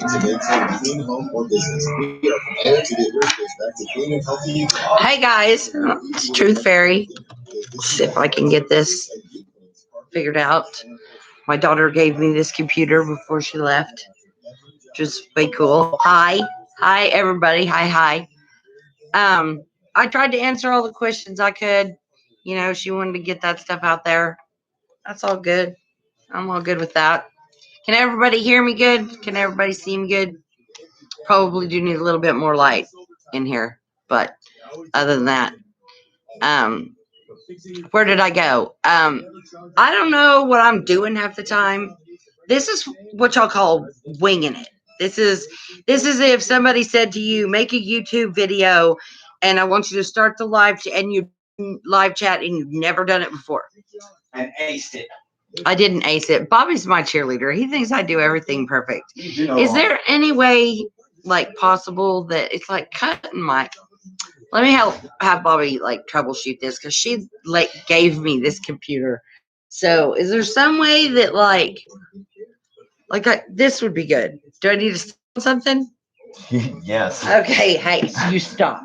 Hey guys, it's Truth Fairy. Let's see if I can get this figured out. My daughter gave me this computer before she left, which is way cool. Hi everybody. Hi. I tried to answer all the questions I could. You know, she wanted to get that stuff out there. That's all good. I'm all good with that. Can everybody hear me good? Can everybody see me good? Probably do need a little bit more light in here, but other than that, where did I go? I don't know what I'm doing half the time. This is what y'all call winging it. This is if somebody said to you, make a YouTube video, and I want you to start the live and you live chat, and you've never done it before. And aced it. I didn't ace it. Bobby's my cheerleader. He thinks I do everything perfect. Is there any way, like, possible that it's like cutting my? Let me have Bobby like troubleshoot this because she like gave me this computer. So is there some way that like this would be good? Do I need to stop something? Yes. Okay, hey, you stop.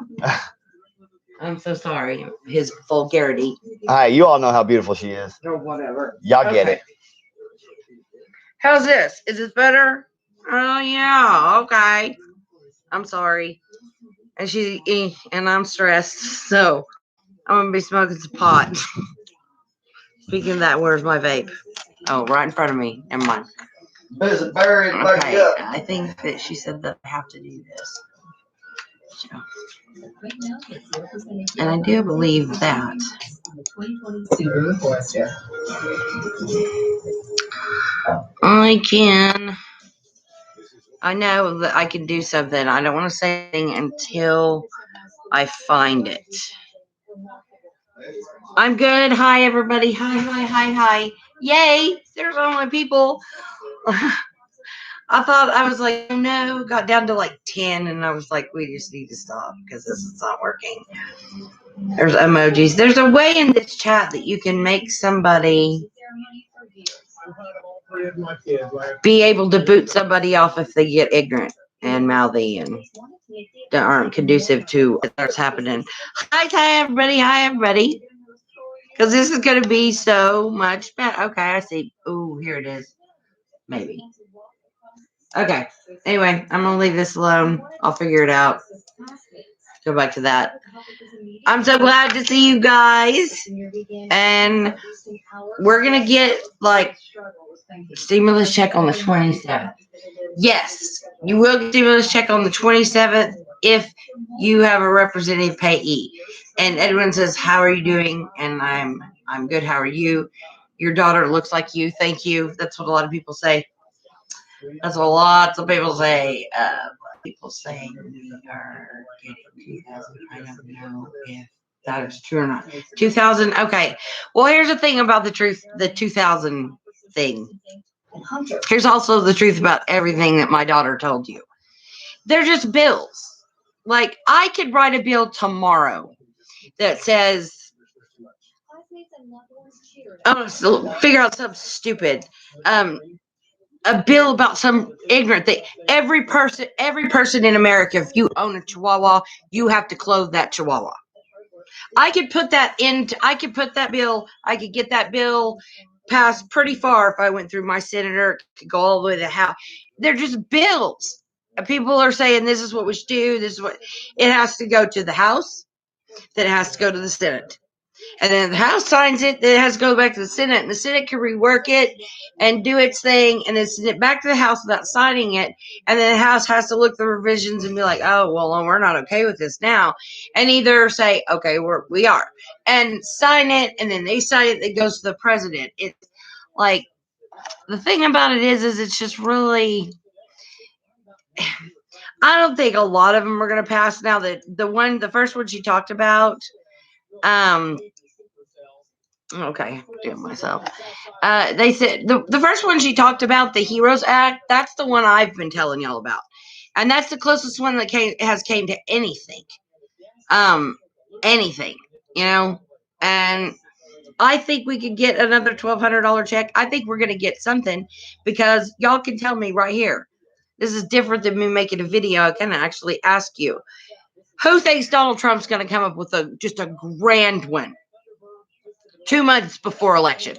I'm so sorry. His vulgarity. All right, you all know how beautiful she is. Or whatever. Y'all get it. How's this? Is this better? Oh yeah, okay. I'm sorry. And I'm stressed, so I'm gonna be smoking some pot. Speaking of that, where's my vape? Oh, right in front of me. Never mind. There's a bird. Okay, I think that she said that I have to do this. So, and I do believe that. I know that I can do something. I don't want to say anything until I find it. I'm good. Hi, everybody. Hi. Yay! There's only people. I thought I was like, oh no, got down to like 10, and I was like, we just need to stop because this is not working. There's emojis. There's a way in this chat that you can make somebody be able to boot somebody off if they get ignorant and mouthy and that aren't conducive to what's happening. Hi, everybody. Because this is going to be so much better. Okay, I see. Oh, here it is. Maybe. Okay. Anyway, I'm going to leave this alone. I'll figure it out. Go back to that. I'm so glad to see you guys. And we're going to get, like, stimulus check on the 27th. Yes, you will get stimulus check on the 27th if you have a representative payee. And Edwin says, how are you doing? And I'm good. How are you? Your daughter looks like you. Thank you. That's what a lot of people say. That's what lots of people say. People say we are getting 2,000. I don't know if that is true or not. 2,000. Okay. Well, here's the thing about the 2,000 thing. Here's also the truth about everything that my daughter told you. They're just bills. Like, I could write a bill tomorrow that says, so figure out something stupid. A bill about some ignorant thing. Every person in America, if you own a Chihuahua, you have to clothe that Chihuahua. I could put that bill, I could get that bill passed pretty far if I went through my senator, could go all the way to the House. They're just bills. People are saying this is what we should do. This is what it has to go to the House. Then it has to go to the Senate. And then the House signs it. Then it has to go back to the Senate. And the Senate can rework it and do its thing. And then send it back to the House without signing it. And then the House has to look at the revisions and be like, oh, well, we're not okay with this now. And either say, okay, we are. And sign it. And then they sign it. It goes to the president. It's like, the thing about it is it's just really... I don't think a lot of them are going to pass now. That the first one she talked about, okay, doing myself. They said the first one she talked about, the Heroes Act. That's the one I've been telling y'all about, and that's the closest one that came to anything, anything, you know. And I think we could get another $1,200 check. I think we're going to get something because y'all can tell me right here. This is different than me making a video. I can actually ask you, who thinks Donald Trump's going to come up with just a grand one 2 months before election?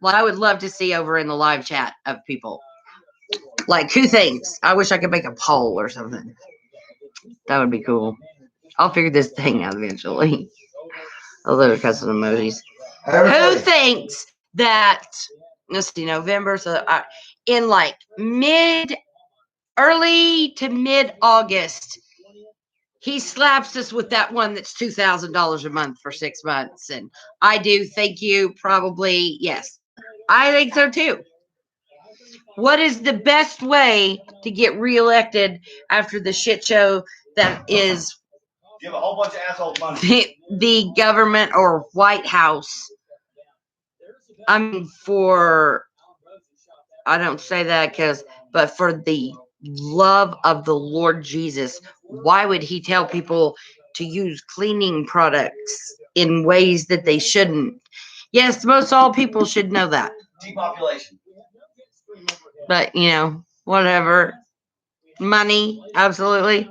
Well, I would love to see over in the live chat of people. Like, who thinks? I wish I could make a poll or something. That would be cool. I'll figure this thing out eventually. Although it has some emojis. Who thinks that, let's see, November, so in like early to mid-August, he slaps us with that one that's $2,000 a month for 6 months. And I do think you probably, yes, I think so too. What is the best way to get reelected after the shit show that is Give a whole bunch of assholes money. the government or White House? I mean, I don't say that but for the love of the Lord Jesus, why would he tell people to use cleaning products in ways that they shouldn't? Yes, most all people should know that. Depopulation. But, whatever. Money, absolutely.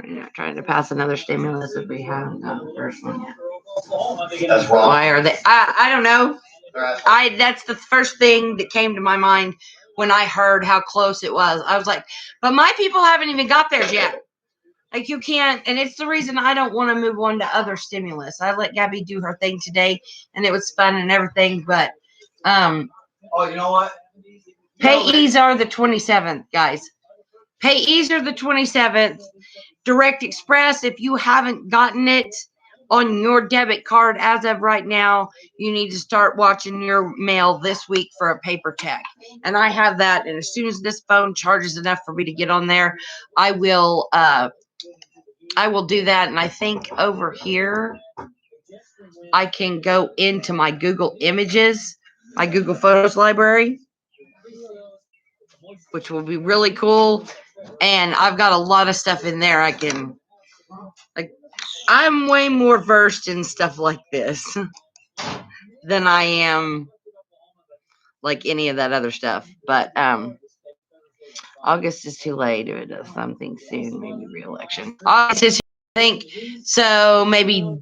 We're not trying to pass another stimulus if we haven't done the first one yet. That's wrong. Why are they? I don't know. That's the first thing that came to my mind when I heard how close it was. I was like, but my people haven't even got theirs yet. Like, you can't, and it's the reason I don't want to move on to other stimulus. I let Gabby do her thing today, and it was fun and everything, but oh, you know what? payees are the 27th, guys. Payees are the 27th. Direct Express, if you haven't gotten it on your debit card as of right now, you need to start watching your mail this week for a paper check. And I have that, and as soon as this phone charges enough for me to get on there, I will do that. And I think over here I can go into my Google Images, my Google Photos library, which will be really cool. And I've got a lot of stuff in there I'm way more versed in stuff like this than I am like any of that other stuff. But August is too late. If it does something soon, maybe re-election. August is, I think, so maybe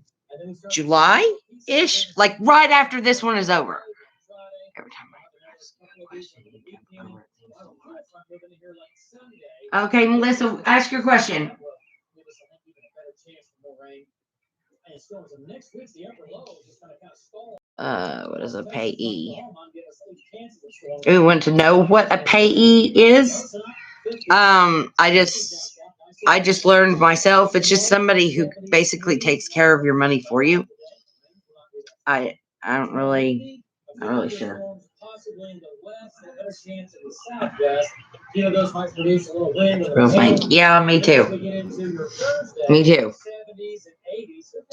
July-ish, like right after this one is over. Every time I ask a question, okay, Melissa, ask your question. What is a payee? We want to know what a payee is. I just learned myself. It's just somebody who basically takes care of your money for you. I'm not really sure. Yeah, me too. Me too.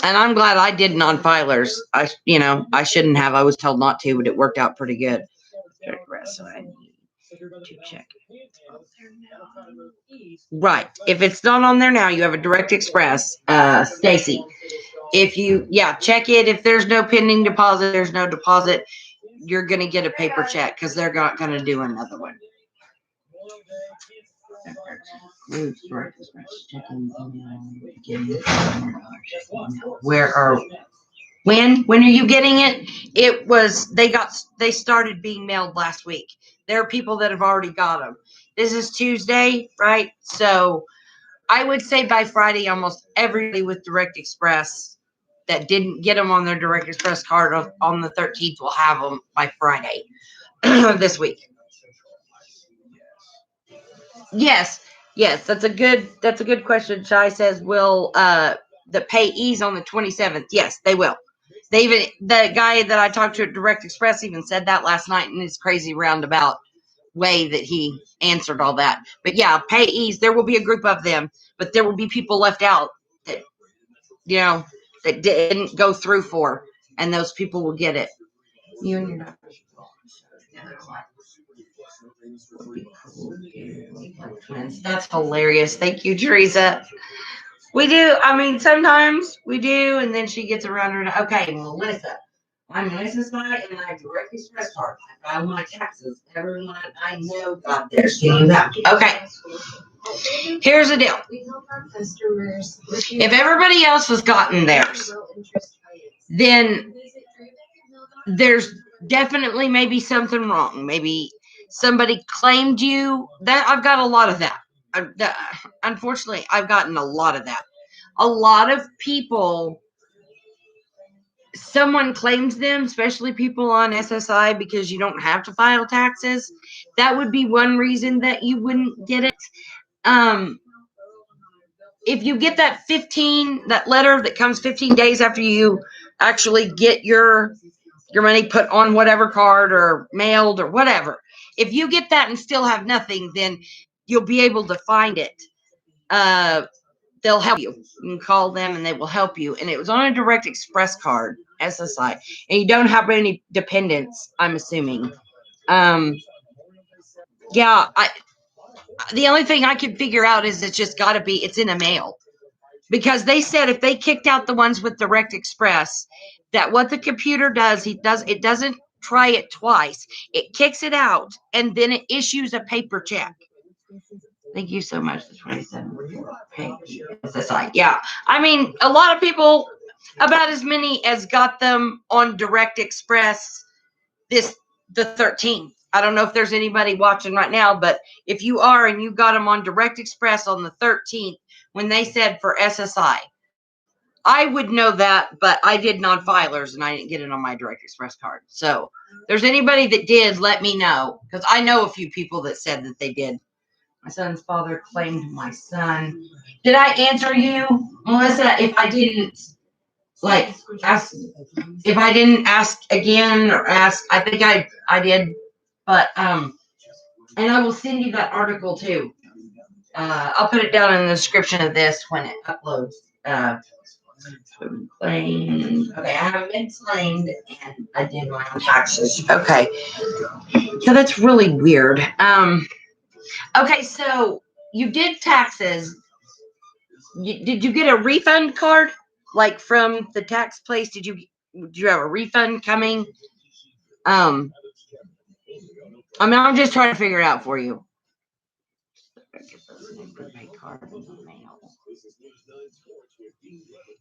And I'm glad I did non-filers. I shouldn't have. I was told not to, but it worked out pretty good. So I need to check. Right. If it's not on there now, you have a Direct Express. Stacy, check it. If there's no pending deposit, there's no deposit. You're going to get a paper check because they're not going to do another one. When are you getting it? It was, they started being mailed last week. There are people that have already got them. This is Tuesday, right? So I would say by Friday, almost everybody with Direct Express that didn't get them on their Direct Express card on the 13th will have them by Friday this week. Yes, that's a good question. Shai says, will the payees on the 27th? Yes, they will. The guy that I talked to at Direct Express even said that last night in his crazy roundabout way that he answered all that. But yeah, payees, there will be a group of them, but there will be people left out that that didn't go through for, and those people will get it. You and your daughter. That's hilarious. Thank you, Teresa. We do. I mean, sometimes we do, and then she gets around her. Okay, Melissa. I'm an SSI and I have direct express card. I file my taxes. Everyone I know got theirs. Okay. Here's the deal. If everybody else has gotten theirs, then there's definitely maybe something wrong. Maybe somebody claimed you. That I've got a lot of that. Unfortunately, I've gotten a lot of that. A lot of people, someone claims them, especially people on SSI, because you don't have to file taxes. That would be one reason that you wouldn't get it. If you get that letter that comes 15 days after you actually get your money put on whatever card or mailed or whatever, if you get that and still have nothing, then you'll be able to find it. They'll help you. You can call them and they will help you. And it was on a direct express card, SSI, and you don't have any dependents, I'm assuming. Yeah, the only thing I can figure out is it's just got to be it's in a mail. Because they said if they kicked out the ones with direct express, that what the computer does, it doesn't try it twice. It kicks it out and then it issues a paper check. Thank you so much. The 27 SSI. Yeah. I mean, a lot of people, about as many as got them on direct express the 13th. I don't know if there's anybody watching right now, but if you are and you got them on direct express on the 13th, when they said for SSI, I would know that, but I did non-filers and I didn't get it on my direct express card. So if there's anybody that did, let me know, because I know a few people that said that they did. My son's father claimed my son. Did I answer you, Melissa? If I didn't, ask, if I didn't ask again or ask, I think I did, but and I will send you that article too. I'll put it down in the description of this when it uploads. Claimed. Okay, I haven't been claimed, and I did my own taxes. Okay, so that's really weird. Okay, so you did taxes. Did you get a refund card, like from the tax place? Did you have a refund coming? I mean, I'm just trying to figure it out for you.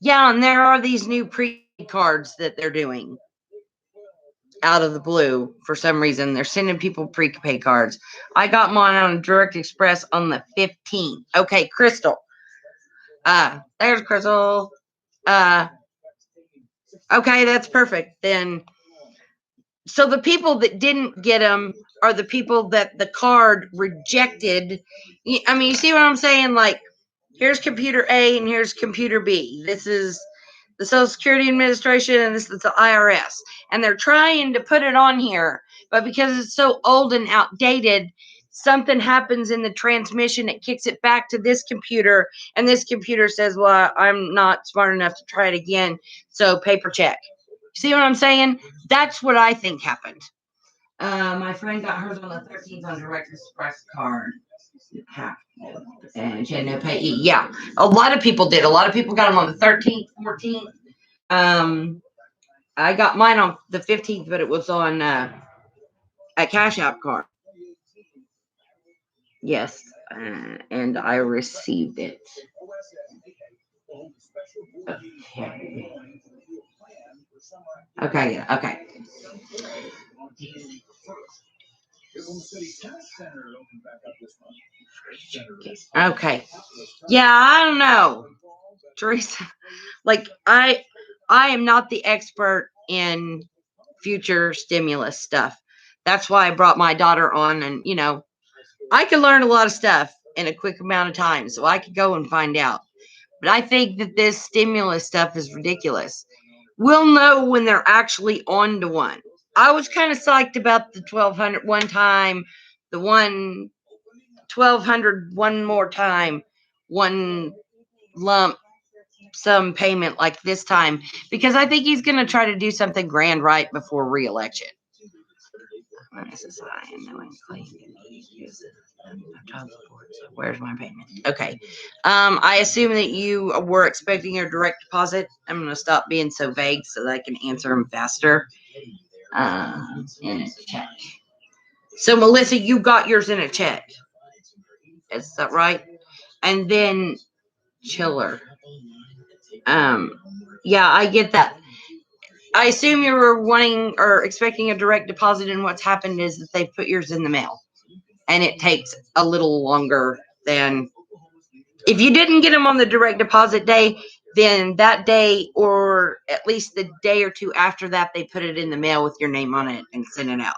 Yeah, and there are these new pre-cards that they're doing out of the blue for some reason. They're sending people prepaid cards. I got mine on Direct Express on the 15th. Okay, Crystal. There's Crystal. Okay, that's perfect. Then, so the people that didn't get them are the people that the card rejected. I mean, you see what I'm saying? Like, here's computer A and here's computer B. This is the Social Security Administration and this is the IRS. And they're trying to put it on here, but because it's so old and outdated, something happens in the transmission. It kicks it back to this computer, and this computer says, well, I'm not smart enough to try it again, so paper check. See what I'm saying? That's what I think happened. My friend got hers on the 13th on Direct Express card. And she had no pay. Yeah, a lot of people did. A lot of people got them on the 13th, 14th. I got mine on the 15th, but it was on a Cash App card. Yes, and I received it. Okay. Okay. Okay. Yeah, I don't know, Teresa. Like I am not the expert in future stimulus stuff. That's why I brought my daughter on, and I can learn a lot of stuff in a quick amount of time, so I could go and find out. But I think that this stimulus stuff is ridiculous. We'll know when they're actually on to one. I was kind of psyched about the 1,200 one time, the 1,200 one more time, one lump sum payment like this time, because I think he's going to try to do something grand right before re-election. SSI and no one claimed child support. So where's my payment? Okay. I assume that you were expecting a direct deposit. I'm going to stop being so vague so that I can answer them faster. In a check. So Melissa, you got yours in a check. Is that right? And then Chiller. Yeah, I get that. I assume you were wanting or expecting a direct deposit, and what's happened is that they put yours in the mail, and it takes a little longer than if you didn't get them on the direct deposit day. Then that day, or at least the day or two after that, they put it in the mail with your name on it and send it out.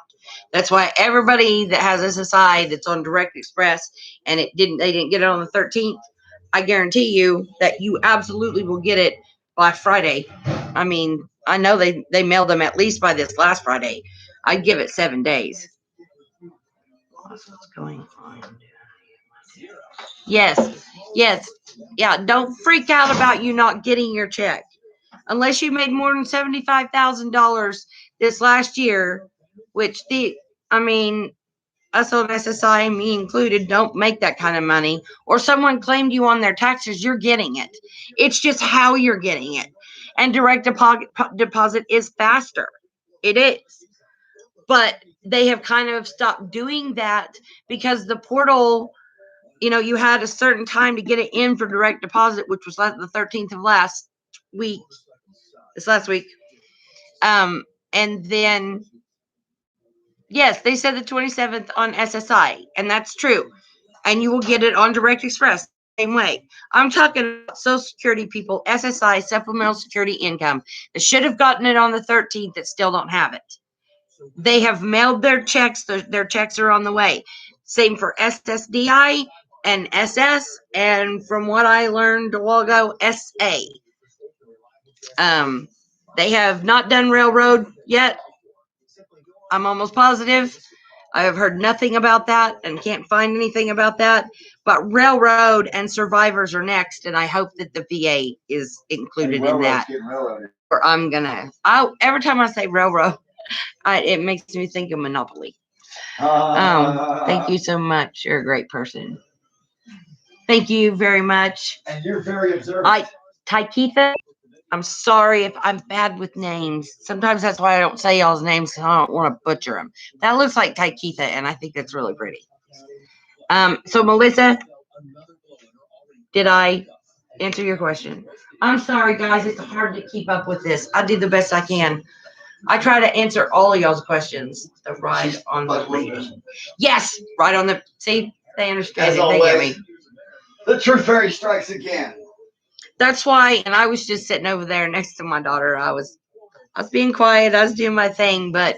That's why everybody that has SSI that's on Direct Express and they didn't get it on the 13th, I guarantee you that you absolutely will get it by Friday. I mean, I know they mailed them at least by this last Friday. I'd give it 7 days. What's going on? Yes. Yeah, don't freak out about you not getting your check. Unless you made more than $75,000 this last year, which us on SSI, me included, don't make that kind of money, or someone claimed you on their taxes, you're getting it. It's just how you're getting it. And direct deposit is faster. It is. But they have kind of stopped doing that because the portal, you had a certain time to get it in for direct deposit, which was the 13th of last week. This last week. And then, yes, they said the 27th on SSI, and that's true. And you will get it on Direct Express the same way. I'm talking about Social Security people, SSI, Supplemental Security Income, that should have gotten it on the 13th that still don't have it. They have mailed their checks. Their checks are on the way. Same for SSDI and SS, and from what I learned a while ago, SA. They have not done railroad yet. I'm almost positive. I have heard nothing about that and can't find anything about that. But railroad and survivors are next, and I hope that the VA is included in that. Or every time I say railroad, it makes me think of Monopoly. Thank you so much. You're a great person. Thank you very much. And you're very observant. Taikitha, I'm sorry if I'm bad with names. Sometimes that's why I don't say y'all's names, because I don't want to butcher them. That looks like Taikitha, and I think that's really pretty. So Melissa, did I answer your question? I'm sorry, guys. It's hard to keep up with this. I do the best I can. I try to answer all of y'all's questions. The ride on the reading. Yes, right on the. See, they understand. They get me. The true fairy strikes again. That's why, and I was just sitting over there next to my daughter. I was being quiet. I was doing my thing, but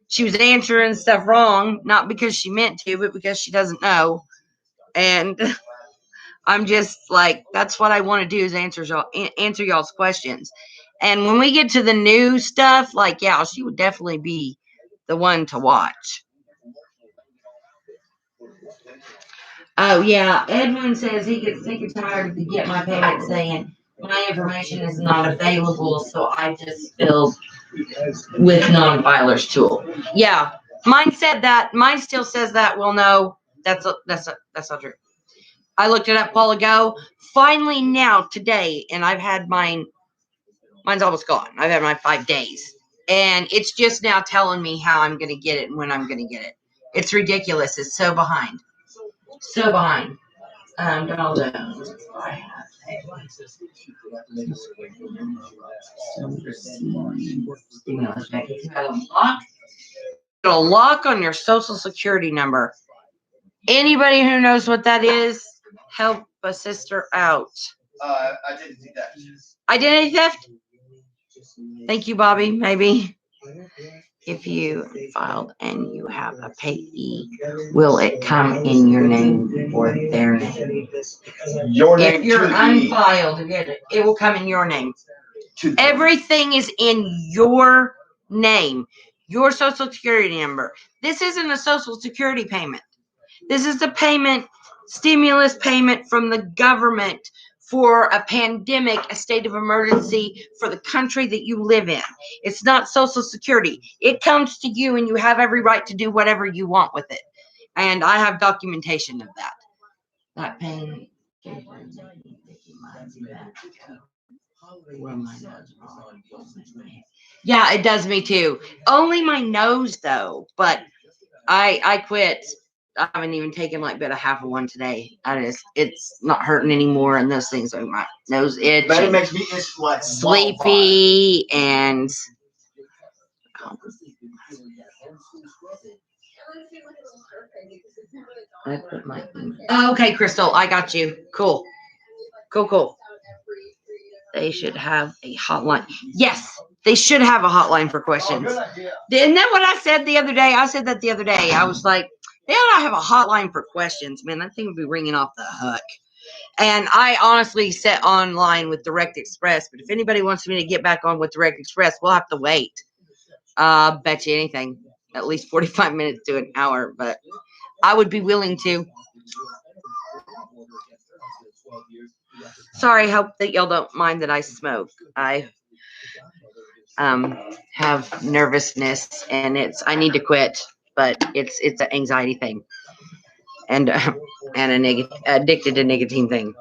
she was answering stuff wrong, not because she meant to, but because she doesn't know. And I'm just like, that's what I want to do is answer y'all's questions. And when we get to the new stuff, like, yeah, she would definitely be the one to watch. Oh, yeah. Edwin says he gets sick and tired of the Get My Payment saying, my information is not available, so I just filled with non-filers tool. Yeah. Mine said that. Mine still says that. Well, no, that's not true. I looked it up a while ago. Finally now, today, and I've had mine's almost gone. I've had mine 5 days. And it's just now telling me how I'm going to get it and when I'm going to get it. It's ridiculous. It's so behind. So behind. Donald Jones. Stimulus check. It's got a lock on your Social Security number. Anybody who knows what that is, help a sister out. Identity theft. Identity theft? Thank you, Bobby. Maybe. If you filed and you have a payee, will it come in your name or their name? Your name. If you're unfiled, it will come in your name. Everything is in your name. Your Social Security number. This isn't a Social Security payment. This is a payment, stimulus payment from the government for a pandemic, a state of emergency for the country that you live in. It's not Social Security. It comes to you and you have every right to do whatever you want with it. And I have documentation of that. That pain. Yeah, it does me too. Only my nose though, but I quit. I haven't even taken like but a half of one today. It's not hurting anymore, and those things are my nose itch. But it makes me like sleepy and I put my okay, Crystal, I got you. Cool. They should have a hotline. Yes, they should have a hotline for questions. Isn't that what I said the other day? I said that the other day. I was like, they ought to have a hotline for questions. Man, that thing would be ringing off the hook. And I honestly set online with Direct Express. But if anybody wants me to get back on with Direct Express, we'll have to wait. Bet you anything. At least 45 minutes to an hour. But I would be willing to. Sorry, hope that y'all don't mind that I smoke. I have nervousness and I need to quit, but it's an anxiety thing and a addicted to nicotine thing.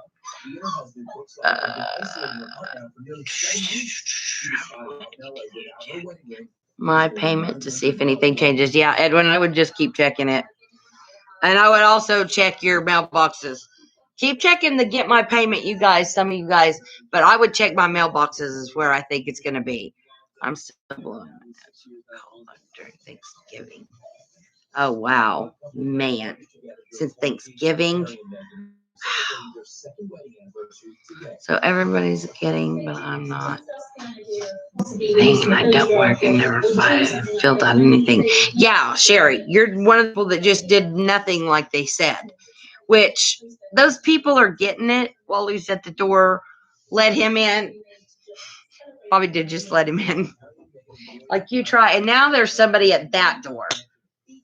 My payment to see if anything changes. Yeah, Edwin, I would just keep checking it. And I would also check your mailboxes. Keep checking the get my payment, you guys, some of you guys. But I would check my mailboxes is where I think it's going to be. I'm so blowing during Thanksgiving. Oh, wow. Man. Since Thanksgiving. So everybody's getting, but I'm not. I don't work and never filled out anything. Yeah, Sherry, you're one of the people that just did nothing like they said. Which, those people are getting it. Wally's at the door. Let him in. Bobby did just let him in. Like you try. And now there's somebody at that door.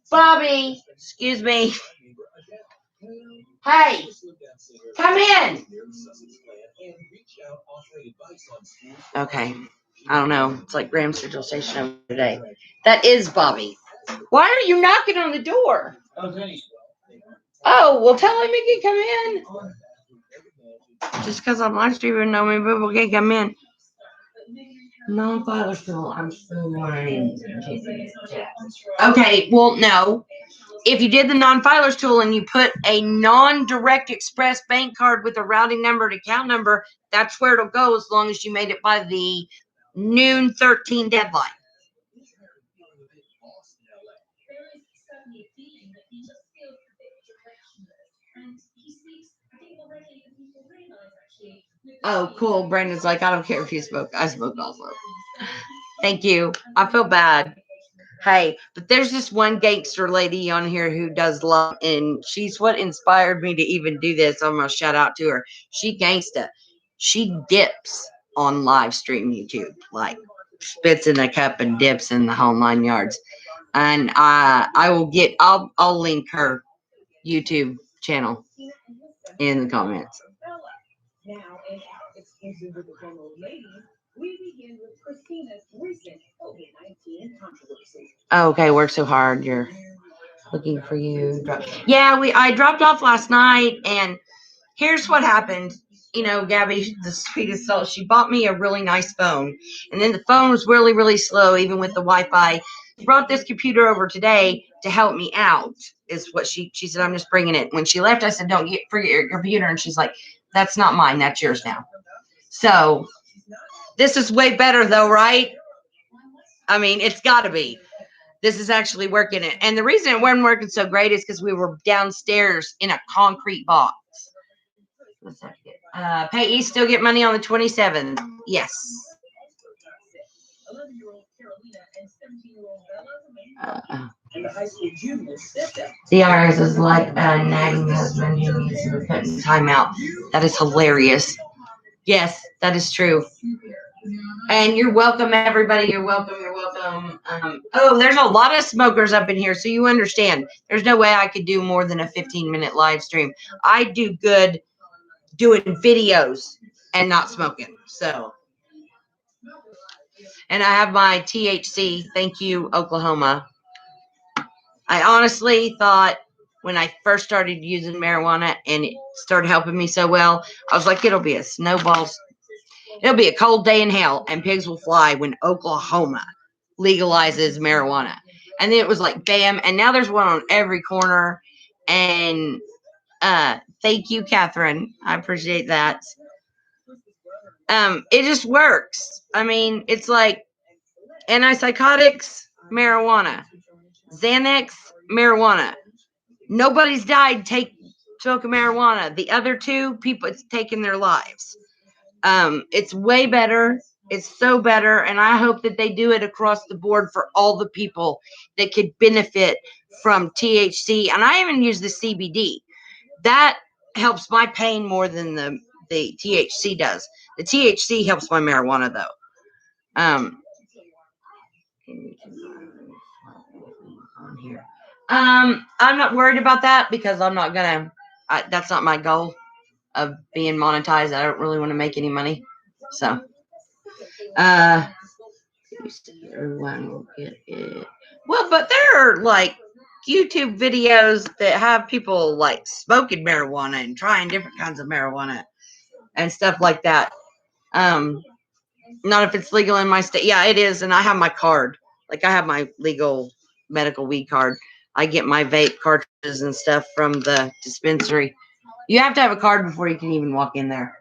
Bobby, excuse me. Hey, come in. Okay. I don't know. It's like Graham Central Station over today. That is Bobby. Why are you knocking on the door? Oh, well, tell him he can come in. Just because I'm live streaming, no many people can come in. Non-filer still. I'm still learning. Okay, well, no. If you did the non-filers tool and you put a non-direct express bank card with a routing number and account number, that's where it'll go as long as you made it by the noon 13 deadline. Oh, cool. Brandon's like, I don't care if you smoke. I smoke also. Thank you. I feel bad. Hey, but there's this one gangster lady on here who does love, and she's what inspired me to even do this. I'm going to shout out to her. She gangsta. She dips on live stream YouTube, like spits in a cup and dips in the whole 9 yards. And I'll link her YouTube channel in the comments. Okay, work so hard. You're looking for you. Yeah, I dropped off last night, and here's what happened. You know, Gabby, the sweetest soul, she bought me a really nice phone, and then the phone was really, really slow, even with the Wi-Fi. She brought this computer over today to help me out, is what she said. I'm just bringing it. When she left, I said, don't forget your computer, and she's like, that's not mine. That's yours now. So this is way better, though, right? I mean, it's got to be. This is actually working. And the reason it wasn't working so great is because we were downstairs in a concrete box. Payees still get money on the 27th. Yes. The IRS is like a nagging husband who needs to put in timeout. That is hilarious. Yes, that is true. And you're welcome, everybody. You're welcome. You're welcome. There's a lot of smokers up in here, so you understand. There's no way I could do more than a 15-minute live stream. I do good doing videos and not smoking. So, and I have my THC. Thank you, Oklahoma. I honestly thought when I first started using marijuana and it started helping me so well, I was like, it'll be a snowball. It'll be a cold day in hell and pigs will fly when Oklahoma legalizes marijuana. And then it was like, bam. And now there's one on every corner. And thank you, Catherine. I appreciate that. It just works. I mean, it's like antipsychotics, marijuana. Xanax, marijuana. Nobody's died smoking marijuana. The other two, people, it's taken their lives. It's way better. It's so better. And I hope that they do it across the board for all the people that could benefit from THC. And I even use the CBD. That helps my pain more than the THC does. The THC helps my marijuana, though. On here. I'm not worried about that because I'm not gonna. That's not my goal of being monetized. I don't really want to make any money. So, everyone will get it. Well, but there are like YouTube videos that have people like smoking marijuana and trying different kinds of marijuana and stuff like that. Not if it's legal in my state. Yeah, it is, and I have my card. Like I have my legal medical weed card. I get my vape cartridges and stuff from the dispensary. You have to have a card before you can even walk in there.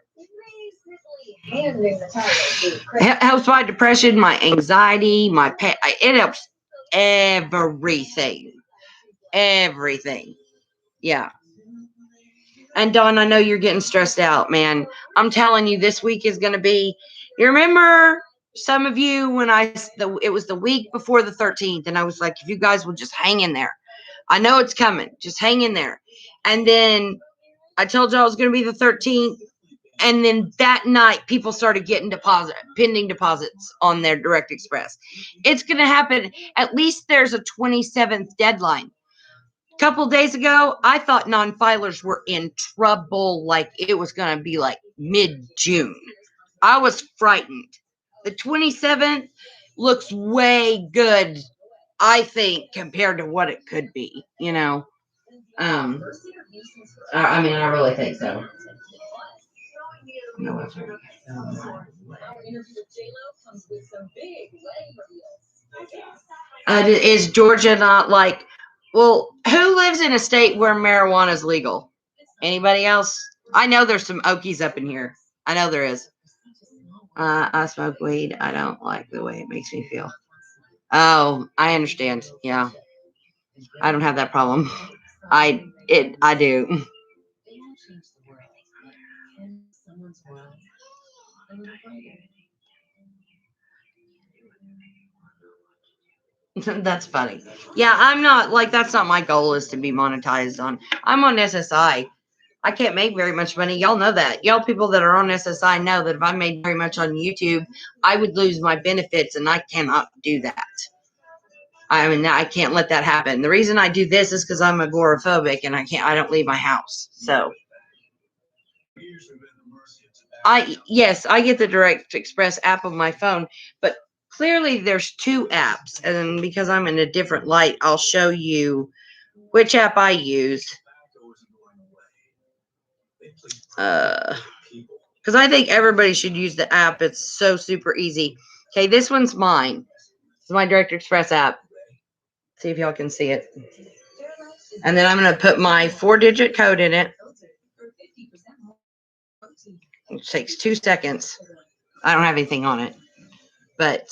It helps my depression, my anxiety, my pain. It helps everything. Everything. Yeah. And Dawn, I know you're getting stressed out, man. I'm telling you, this week is going to be. You remember some of you when it was the week before the 13th, and I was like, if you guys will just hang in there. I know it's coming. Just hang in there. And then I told y'all it was going to be the 13th. And then that night, people started getting pending deposits on their Direct Express. It's going to happen. At least there's a 27th deadline. A couple days ago, I thought non-filers were in trouble. Like it was going to be like mid-June. I was frightened. The 27th looks way good, I think, compared to what it could be, you know. I mean, I really think so. No, is Georgia not like, well, who lives in a state where marijuana is legal? Anybody else? I know there's some Okies up in here. I know there is. I smoke weed. I don't like the way it makes me feel. Oh, I understand. Yeah. I don't have that problem. I do. That's funny. Yeah, I'm not like that's not my goal is to be monetized on. I'm on SSI. I can't make very much money. Y'all know that. Y'all people that are on SSI know that if I made very much on YouTube, I would lose my benefits, and I cannot do that. I mean, I can't let that happen. The reason I do this is because I'm agoraphobic, and I don't leave my house. So, yes, I get the Direct Express app on my phone, but clearly there's two apps, and because I'm in a different light, I'll show you which app I use. Because I think everybody should use the app. It's so super easy. Okay, this one's mine. It's my Direct Express app. See if y'all can see it. And then I'm going to put my 4-digit code in it. It takes 2 seconds. I don't have anything on it. But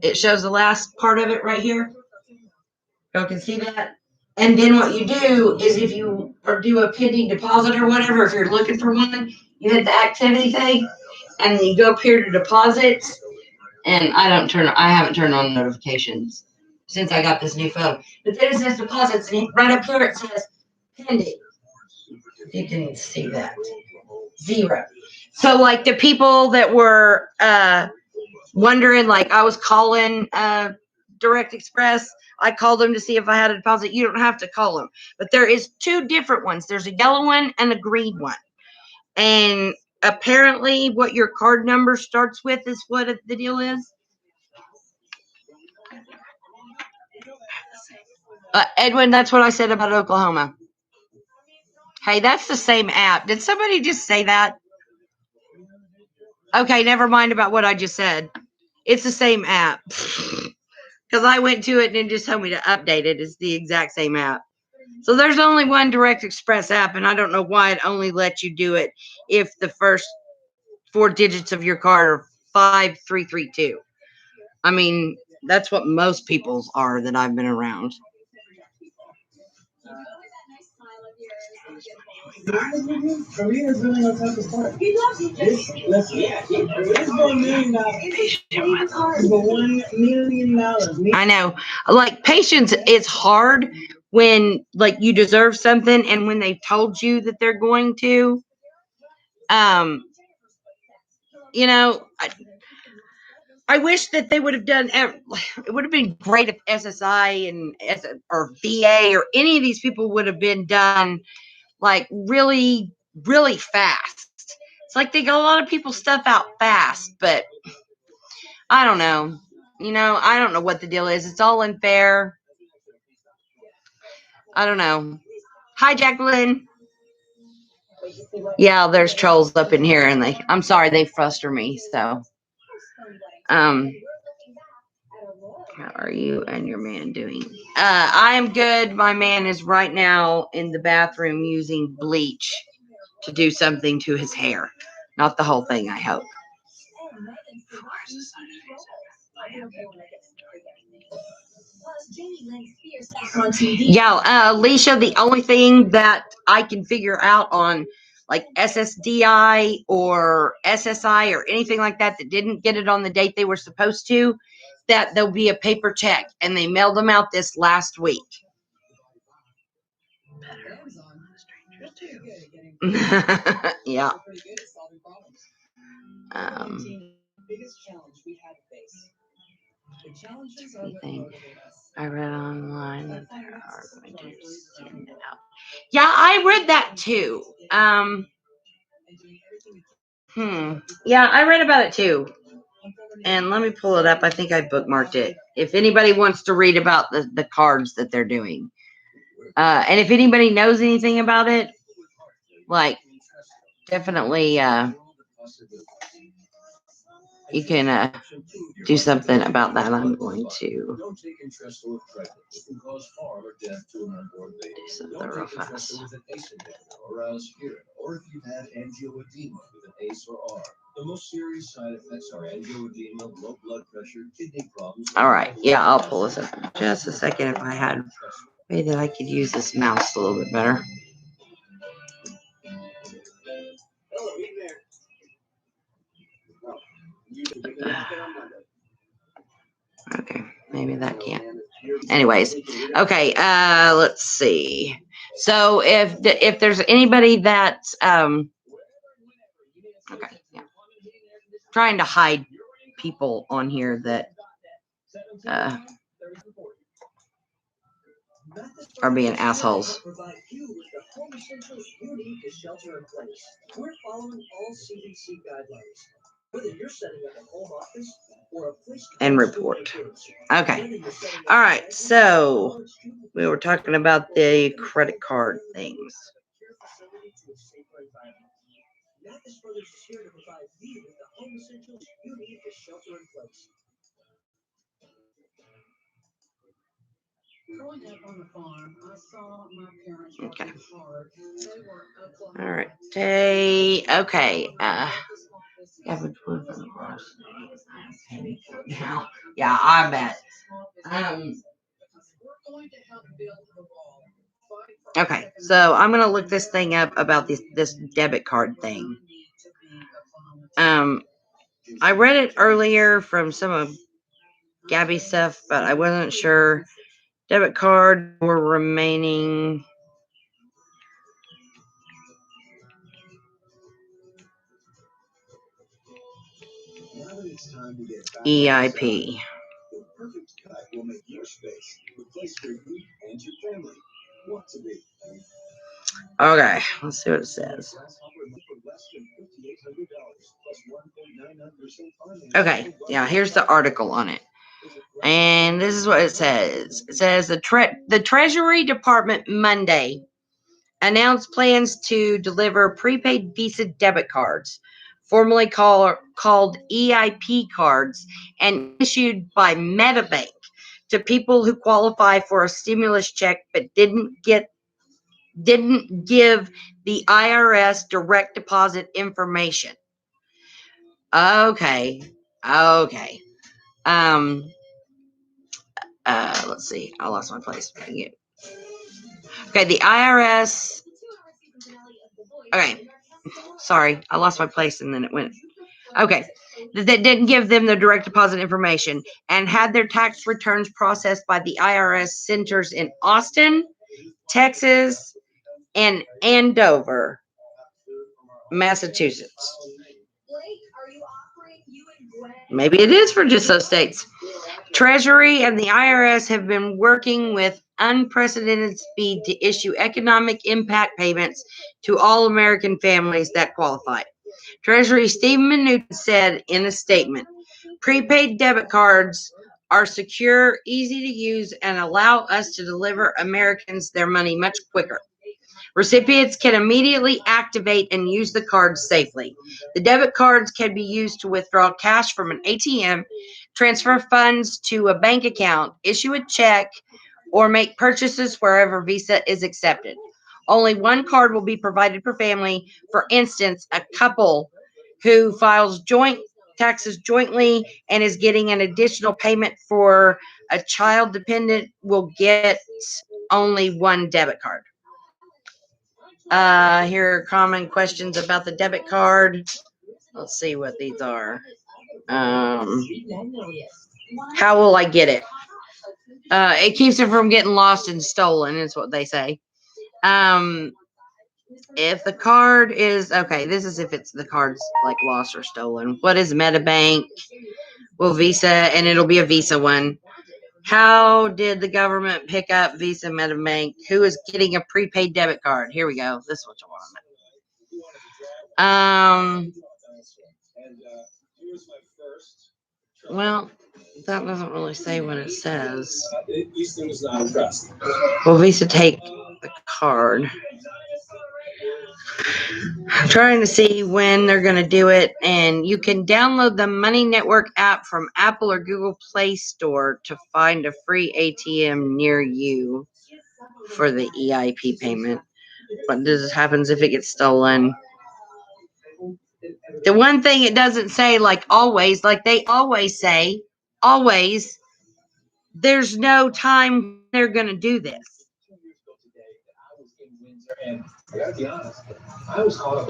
it shows the last part of it right here. Y'all can see that. And then what you do is if you do a pending deposit or whatever, if you're looking for one, you hit the activity thing, and you go up here to deposits. And I haven't turned on notifications since I got this new phone. But then it says deposits, and right up here it says pending. You can see that. 0. So like the people that were wondering, like I was calling Direct Express. I called them to see if I had a deposit. You don't have to call them. But there is 2 different ones. There's a yellow one and a green one. And apparently what your card number starts with is what the deal is. Edwin, that's what I said about Oklahoma. Hey, that's the same app. Did somebody just say that? Okay, never mind about what I just said. It's the same app. Because I went to it and it just told me to update it. It's the exact same app. So there's only one Direct Express app, and I don't know why it only lets you do it if the first 4 digits of your card are 5332. I mean, that's what most people's are that I've been around. Karina's really no type of part. He loves you. Listen, this $1 million $1 million. I know. Like, patience is hard when, like, you deserve something and when they've told you that they're going to. You know, I wish that they would have done. It would have been great if SSI and or VA or any of these people would have been done like really, really fast. It's like they got a lot of people's stuff out fast, but I don't know. You know, I don't know what the deal is. It's all unfair. I don't know. Hi, Jacqueline. Yeah, there's trolls up in here, and I'm sorry, they frustrate me. So, how are you and your man doing? I am good. My man is right now in the bathroom using bleach to do something to his hair. Not the whole thing, I hope. Yeah, Alicia, the only thing that I can figure out on like SSDI or SSI or anything like that didn't get it on the date they were supposed to, that there'll be a paper check, and they mailed them out this last week. Yeah. I read online that they are going to send it out. Yeah, I read that too. Yeah, I read about it too. And let me pull it up. I think I bookmarked it. If anybody wants to read about the cards that they're doing. And if anybody knows anything about it, like, definitely you can do something about that. I'm going to do something real fast. All right. Yeah, I'll pull this up in just a second if I had a way that I could use this mouse a little bit better. Okay, maybe that can't. Anyways, okay, let's see. So if there's anybody that's okay, yeah, trying to hide people on here that are being assholes. And report. Okay. All right. So we were talking about the credit card things. Okay. All right. Okay. Yeah, I bet. Okay, so I'm gonna look this thing up about this debit card thing. I read it earlier from some of Gabby's stuff, but I wasn't sure. Debit card were remaining. EIP. Okay, let's see what it says. Okay, yeah, here's the article on it. And this is what it says. It says the Treasury Department Monday announced plans to deliver prepaid Visa debit cards, formerly called EIP cards, and issued by MetaBank to people who qualify for a stimulus check but didn't give the IRS direct deposit information. Okay. Let's see. I lost my place. Okay, the IRS. Okay. Sorry, I lost my place and then it went. Okay. That didn't give them the direct deposit information and had their tax returns processed by the IRS centers in Austin, Texas, and Andover, Massachusetts. Maybe it is for just those states. Treasury and the IRS have been working with unprecedented speed to issue economic impact payments to all American families that qualify. Treasury Stephen Mnuchin said in a statement, prepaid debit cards are secure, easy to use, and allow us to deliver Americans their money much quicker. Recipients can immediately activate and use the cards safely. The debit cards can be used to withdraw cash from an ATM, transfer funds to a bank account, issue a check, or make purchases wherever Visa is accepted. Only one card will be provided per family. For instance, a couple who files joint taxes jointly and is getting an additional payment for a child dependent will get only one debit card. Here are common questions about the debit card. Let's see what these are. How will I get it? It keeps it from getting lost and stolen, is what they say. If the card is okay, this is if it's the card's like lost or stolen. What is MetaBank? Well, Visa, and it'll be a Visa one. How did the government pick up Visa, MetaBank? Who is getting a prepaid debit card? Here we go. This is what you want. Well, that doesn't really say what it says. Will Visa take the card? I'm trying to see when they're going to do it, and you can download the Money Network app from Apple or Google Play Store to find a free ATM near you for the EIP payment. What happens if it gets stolen? The one thing it doesn't say, like always, like they always say, always, there's no time they're going to do this.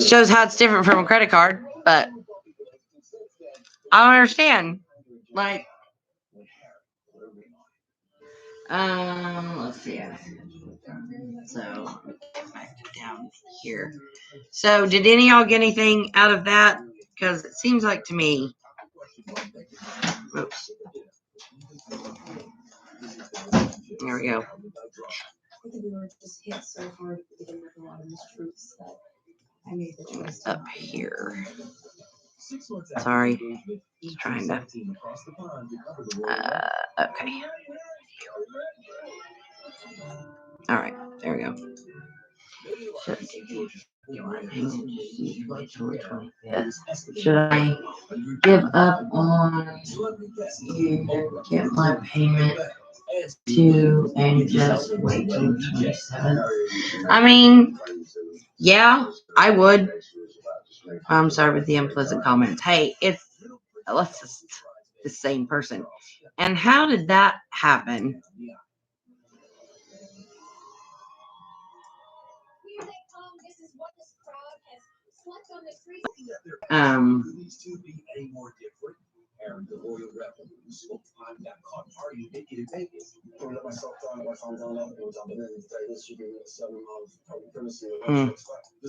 Shows how it's different from a credit card, but I don't understand. Like, let's see. So, back down here. So, did any of y'all get anything out of that? Because it seems like to me. Oops. There we go. Up here. Sorry. Just trying to. Okay. All right. There we go. Should I give up on you and get my payment to and just wait till the 27th? I mean, yeah, I would. I'm sorry with the unpleasant comments. Hey, it's let's just the same person. And how did that happen?